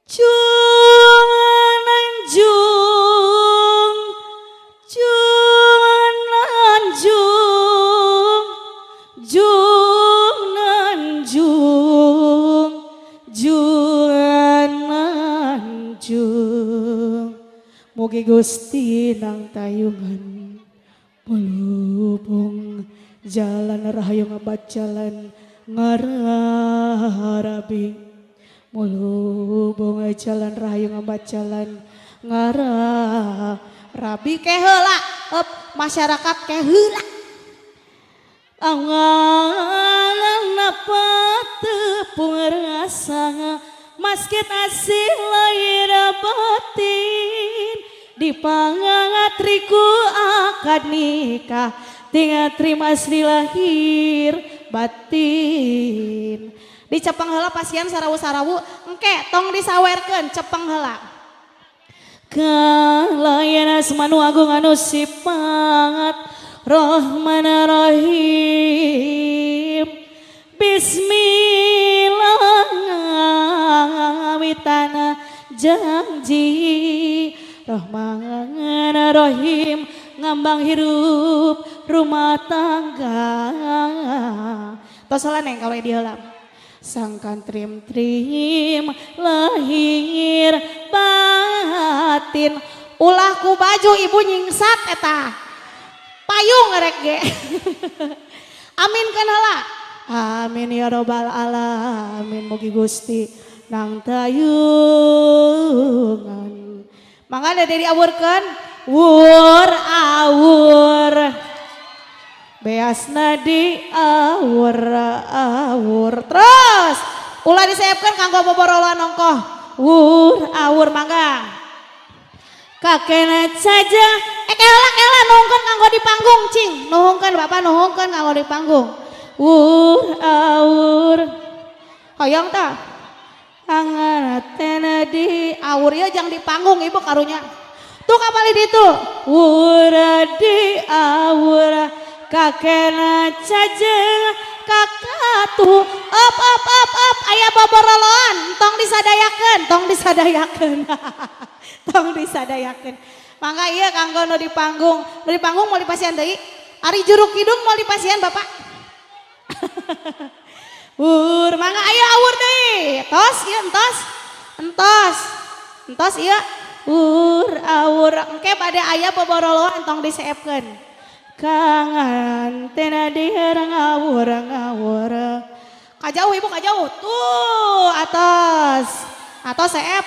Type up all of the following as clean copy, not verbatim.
Junanjung, Junanjung, Junanjung, Junanjung. Mugi Gusti nang tayungan melubung jalan rahayu ngabat jalan ngarabi. Mulubung jalan rahayu ngabat jalan ngara rabi keheula masyarakat keheula angan tepung rasa masket asih lahir batin dipangatriku akad nikah tinggal terima asli lahir batin. Di cepeng heula pasien sarawu-sarawu engke tong disawerkeun cepeng heula. Kalayan asmanu agung anu sifat Rahman Rahim. Bismillah mitana janji Rahman Rahim ngambang hirup rumah tangga. Tos heula neng kalau diheula. Sangkan trim-trim lahir batin ulah ku baju ibu nyingsat eta payung ngerek ge amin kan heula amin ya robbal alamin mugi Gusti nang tayungan mangga dari awurkeun wur awur beasna di awur terus ulah disayapkan kanggo boboroloan nongkoh wur awur mangga kakena saja kela nuhungkeun kanggo di panggung cing nuhungkeun bapak nuhungkeun kanggo di panggung wur awur hoyong tah angatena di awur ya jang di panggung ibu karunya tuh kapali ditu wur di awur kakena cajeng kakatu up aya boboroloan tong disadayakeun tong disadayakeun mangga ieu kanggo nu di panggung mau dipasieun deui ari juruk kidung mau dipasieun bapak wur mangga aya awur deui tos ieu entos ieu wur awur engke bade aya boboroloan tong diseepkeun kangen tena diherang ngawur kajauh ibu kajauh tuh atas seep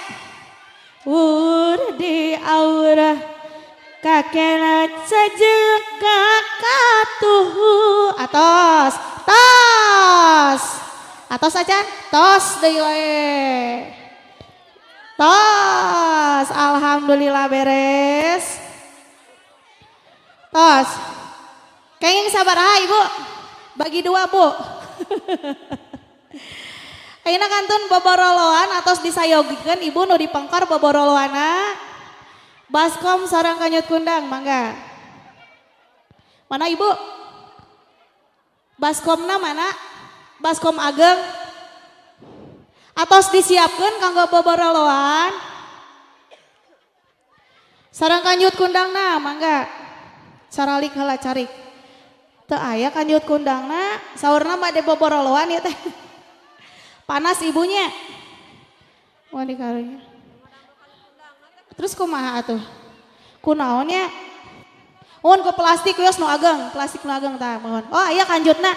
wur di aura kakena sajeng kakatuh atas aja tos deui we tos alhamdulillah beres tos kayaknya sabar ibu bagi dua bu ayeuna kantun boboroloan atos disayogikeun ibu nu dipengkor boboroloana baskom sareng kanyut kundang mangga mana ibu baskomna mana baskom ageng atos disiapkeun kanggo boboroloan sareng kanyut kundangna mangga caralik heula carik teu aya kanjut kundangna saurna bade boboroloan ya teh panas ibunya mau dikarunya terus kumaha atuh kunaon ya mohon ku plastik wios nu ageng plastik nu ageng tah mohon oh aya kanjutna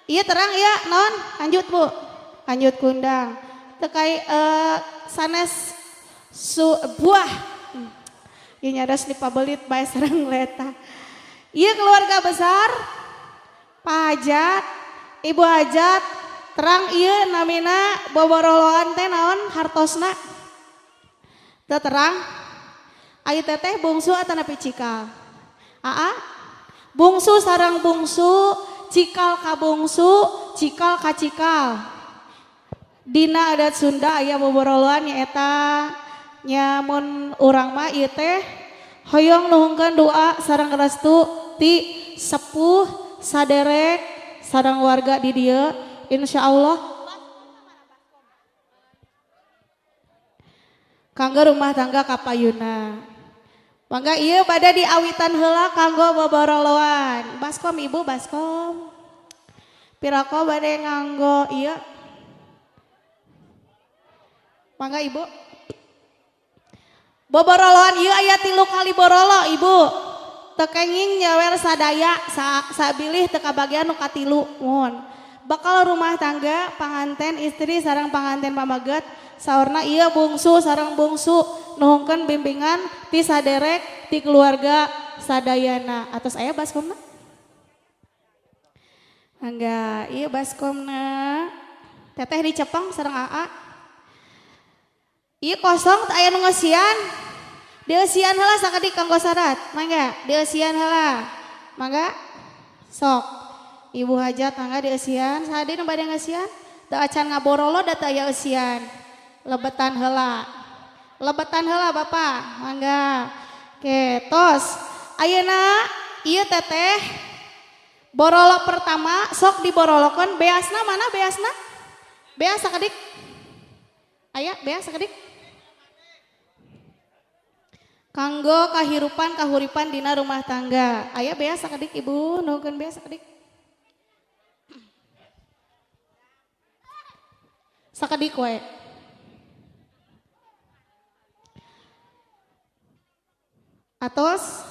iya terang iya non kanjut bu kanjut kundang teu kai sanes buah ieu nyadas dipabelit bae sareng leta iya keluarga besar Pak Hajat Ibu Hajat terang iya namina boboroloan teh naon hartosna teu terang ayu teteh bungsu atau nepi cikal bungsu sarang bungsu cikal ka bungsu cikal ka cikal dina adat Sunda aya boboroloan nyaeta nyamun urang mah ieu teh hoyong nuhungkeun doa sareng restu ti sepuh saderek sareng warga di dieu insyaallah kanggo rumah tangga kapayuna. Mangga ieu bade diawitan heula kanggo boboroloan. Baskom ibu baskom. Pirako bade nganggo ieu. Mangga ibu. Boboroloan ieu aya 3 kali borolo ibu. Tekenging nyawer sadaya sabilih teu kabagian nu katilu mohon. Bakal rumah tangga panganten istri sareng panganten pamaget saurna ieu bungsu sareng bungsu nuhungkeun bimbingan ti saderek ti keluarga sadayana. Atos aya baskomna? Mangga ieu baskomna. Teteh di Cepeng sareng AA. Ieu kosong teu aya nu ngeusian. Dieusian heula sakedik kanggo syarat. Mangga dieusian heula. Mangga sok. Ibu hajat mangga dieusian, sade nu bade ngeusian? Teu acan ngaborolo da teu aya eusian. Lebetan heula. Lebetan heula Bapak. Mangga. Oke, tos. Ayeuna ieu teteh borolo pertama sok diborolokeun. Beasna mana beasna? Beas sakedik. Aya beas sakedik. Kanggo kahirupan kahuripan dina rumah tangga. Aya beas sakedik Ibu, nuhunkeun beas sakedik. Sakedik we. Atos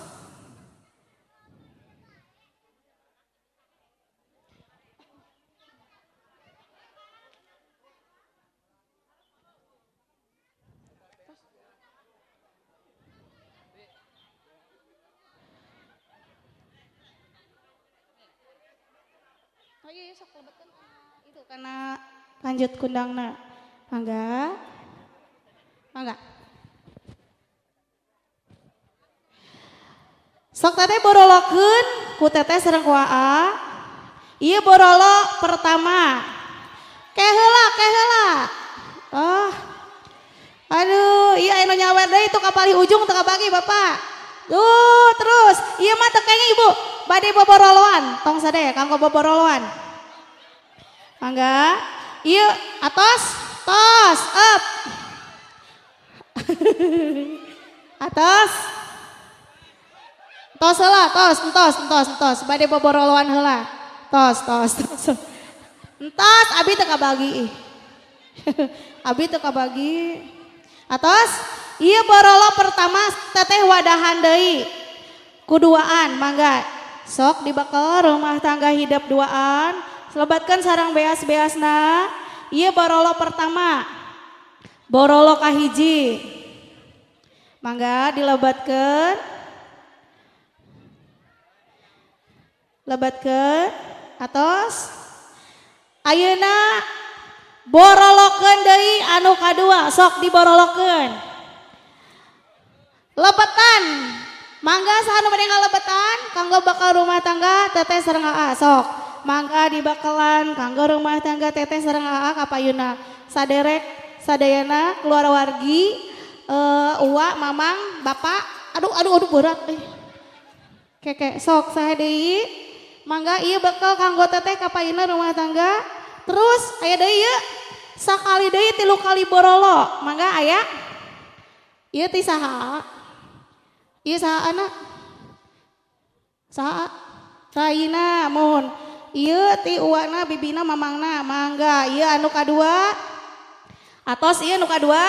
oh iya sok lebetkeun itu karena lanjut kundangna. Mangga. Mangga. Sok teteh borolokeun ku teteh sareng ku AA. Ieu borolo pertama. Keheula. Oh. Aduh, ieu anu nyawer deui itu kapali ujung teu kabagi Bapak. Duh, terus ieu mah teu kenging Ibu. Bade boboroloan, tong sadaya kanggo boboroloan. Mangga. Ieu atos, tos, up. Atos. Tos heula, entos. Bade boboroloan heula. Tos. Entos abi teu kabagi. Abi teu kabagi. Atos, ieu borolo pertama teteh wadahan deui. Kuduaan, mangga. Sok dibakal rumah tangga hidup duaan. Selebatkan sarang beas-beasna. Ieu borolo pertama. Borolo kahiji. Mangga dilebatkeun. Lebatkeun atos. Ayeuna borolokeun deui anu kadua, sok diborolokeun. Lebetan. Mangga sanu bade ngalebetan kanggo bakal rumah tangga teteh sareng AA sok. Mangga dibakalan kanggo rumah tangga teteh sareng AA kapayuna. Saderek sadayana keluar wargi uwa mamang bapak. Aduh berat deh. Keke sok saha deui. Mangga ieu bakal kanggo teteh kapayuna rumah tangga. Terus aya deui ieu sakali deui 3 kali borolo. Mangga aya ieu ti saha? Ieu saha anak? Saha? Raina mohon. Ieu ti uwana bibina mamangna. Mangga ieu anu kadua. Atos ieu anu kadua.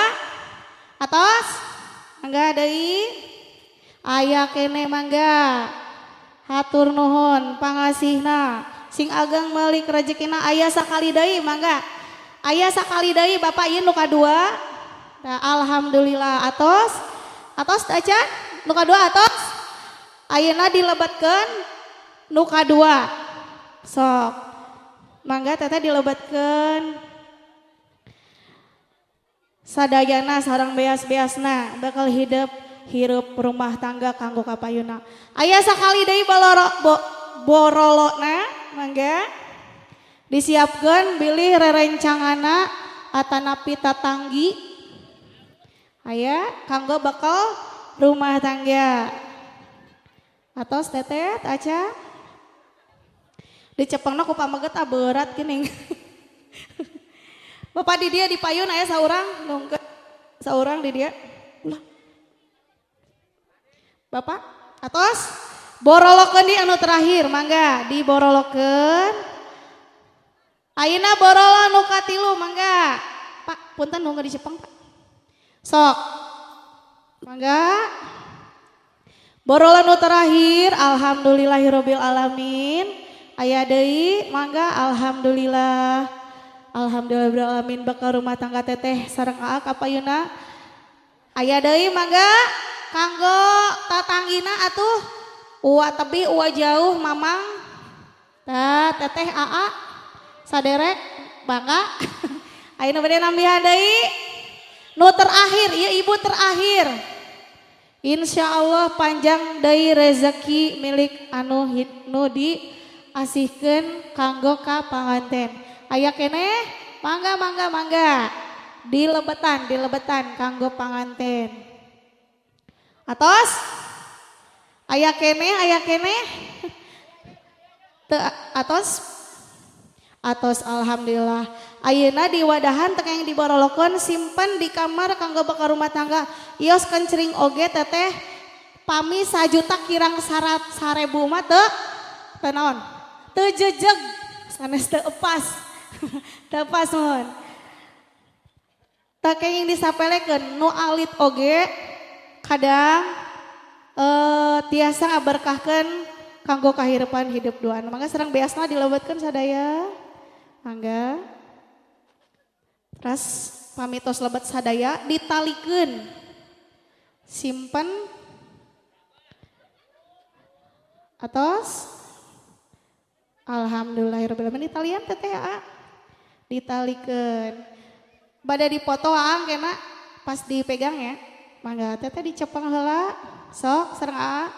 Atos. Mangga deui. Aya kene mangga. Hatur nuhun pangasihna. Sing ageng meuli rezekina aya sakali deui mangga. Aya sakali deui Bapak ieu nu kadua. Nah, alhamdulillah atos. Atos acan. Nu kadua atos. Ayeuna dilebatkeun nu kadua. Sok. Mangga teteh dilebatkeun. Sadayana sareng beas-beasna bakal hirup rumah tangga kanggo kapayuna. Aya sakali deui borolona mangga disiapkeun bilih rerencangana atanapi tatanggi. Aya kanggo bakal rumah tangga. Atos teteh aca. Di Cepengna ku pamaget berat geuning. Bapak di dia di payun aya saurang nungkeun. seorang di dia. Ulah. Bapak, atos borolokeun di anu terakhir, mangga diborolokeun. Ayeuna borolo nu katilu, mangga. Pak, punten nu di Jepang, Pak. Sok. Mangga. Borolo nu terakhir, alhamdulillahirabbil alamin. Aya deui, mangga alhamdulillah. Alhamdulillahirabbil alamin bakal rumah tangga teteh sareng aa kapayuna. Aya deui mangga kanggo tatanggina atuh uwa tebi uwa jauh mamang. Tah teteh aa saderek bangga. Ayeuna bade nambihan deui. Nu terakhir, ieu ibu terakhir. Insya Allah panjang deui rezeki milik anu nu diasihkeun kanggo ka panganten. Aya keneh, mangga. Dilebetan kanggo panganten. Atos? Aya keneh. Teu atos alhamdulillah. Ayeuna di wadahan teu yang diborolokon simpen di kamar kanggo bakal rumah tangga. Ios kencering oge teteh pami 1 juta kirang 100.000 mah teu naon. Teu jejeg sanes teu epas. Teu pas mohon. Teu yang disapelekeun nu alit oge kadang tiasa ngaberkahkeun kanggo kahirupan hidup duaan. Mangga sareng beasna dilebetkeun sadaya. Mangga. Terus pamitos lebet sadaya ditalikeun. Simpen. Atos. Alhamdulillahirabbil alamin ditalian teteh aa. Ditalikeun. Bada dipoto aang kena pas dipegang ya. Mangga teteh dicepeng heula. Sok sareng aa.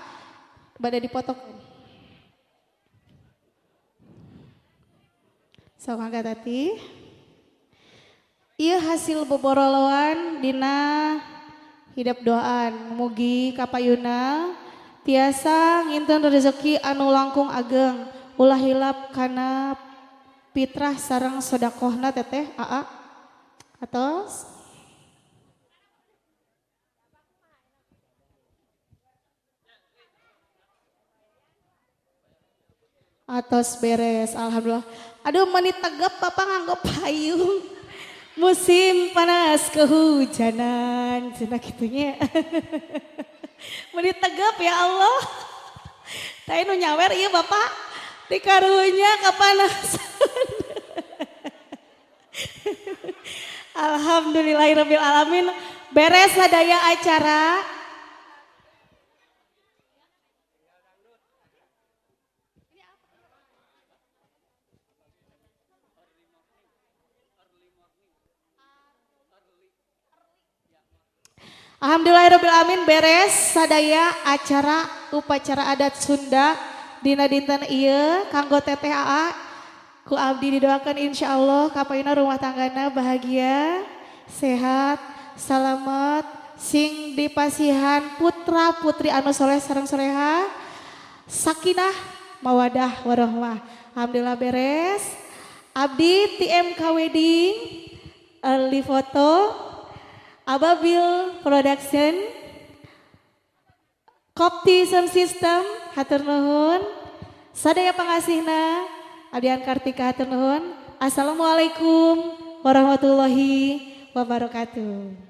Bada dipotokeun. Sok mangga tati. Ieu hasil boboroloan dina hidup doaan. Mugi kapayuna tiasa nginten rezeki anu langkung ageng. Ulah hilap kana fitrah sareng sedekahna teteh aa. Atos. Atos beres alhamdulillah. Aduh menit tegep papa nganggo payung. Musim panas kehujanan cenah kitunya. Menit tegep ya Allah. Tadi nu nyawer ieu Bapak dikarunya kapanasan. Alhamdulillahirabbil alamin beres sadaya acara. Alhamdulillahirabbil alamin beres sadaya acara upacara adat Sunda dina dinten ieu kanggo teteh aa ku abdi didoakeun insyaallah kapayuna rumah tanggana bahagia, sehat, salamet, sing dipasihan putra putri anu soleh sareng soleha, sakinah, mawadah warahmah. Alhamdulillah beres. Abdi ti MK Wedding, early foto, Ababil Production, Kopti Sound System, hatur nuhun. Sadaya pangasihna, Adian Kartika hatur nuhun. Assalamualaikum warahmatullahi wabarakatuh.